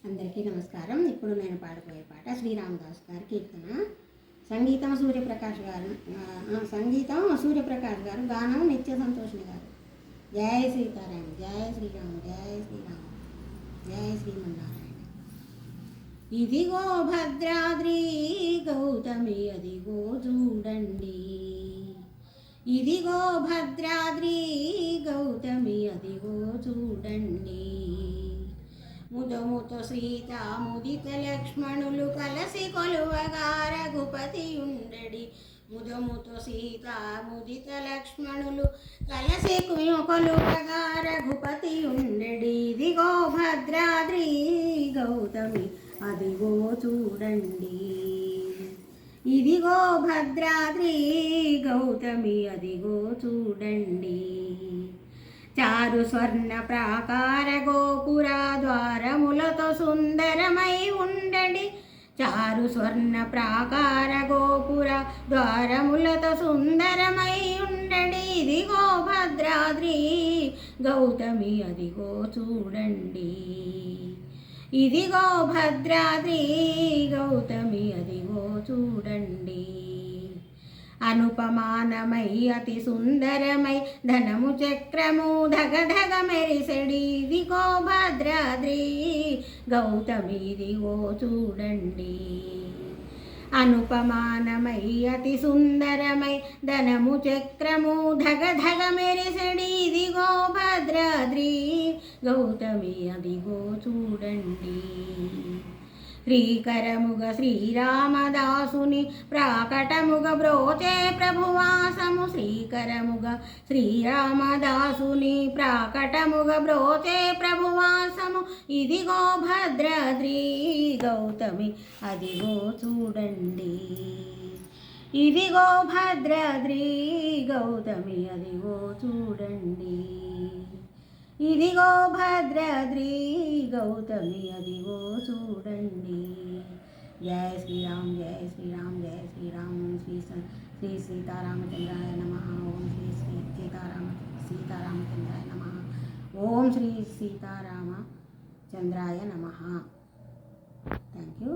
అందరికీ నమస్కారం. ఇప్పుడు నేను పాడబోయే పాట శ్రీరామదాస్ గారి కీర్తన. సంగీతం సూర్యప్రకాష్ గారు, గానం నిత్య సంతోషిని గారు. జయ సీతారాం, జయ శ్రీరామ్, జయ శ్రీరామ్, జయ శ్రీమన్నారాయణ. ఇదిగో భద్రాద్రి గౌతమి, అదిగో చూడండి. ఇదిగో భద్రాద్రి గౌతమి, అదిగో చూడండి. ముదముతో సీత ముదిత లక్ష్మణులు కలసి కొలువగా రఘుపతి ఉండడి. ముదముతో సీత ముదిత లక్ష్మణులు కలసి కొలువగా రఘుపతి ఉండడి. ఇదిగో భద్రాద్రి గౌతమి, అదిగో చూడండి. ఇదిగో భద్రాద్రి గౌతమి, అదిగో చూడండి. చారు స్వర్ణ ప్రాకార గోపుర ద్వారములతో సుందరమై ఉండడి. చారు స్వర్ణ ప్రాకార గోపుర ద్వారములతో సుందరమై ఉండడి. ఇదిగో భద్రాద్రి గౌతమి, అదిగో చూడండి. ఇదిగో భద్రాద్రి గౌతమి, అదిగో చూడండి. అనుపమానమై అతి సుందరమై ధనము చక్రము ధగధగ మెరిసెడి. ఇదిగో భద్రాద్రి గౌతమి, ఇదిగో చూడండి. అనుపమానమై అతి సుందరమై ధనము చక్రము ధగధగ మెరిసెడి. ఇదిగో భద్రాద్రి గౌతమి, అదిగో చూడండి. శ్రీకరముగ శ్రీరామదాసుని ప్రాకటముగ బ్రోచే ప్రభువాసము. శ్రీకరముగ శ్రీరామదాసుని ప్రాకటముగ బ్రోచే ప్రభువాసము. ఇదిగో భద్రాద్రి గౌతమి, అదిగో చూడండి. ఇదిగో భద్రాద్రి గౌతమి, అదిగో చూడండి. ఇదిగో భద్రాద్రి గౌతమి, అదిగో చూడండి. జయ శ్రీరామ్, జయ శ్రీరామ్, జయ శ్రీరామ్. శ్రీ సీతారామచంద్రాయ నమః. ఓం శ్రీ సీతారామచంద్రాయ నమః. ఓం శ్రీ సీతారామచంద్రాయ నమః. Thank you.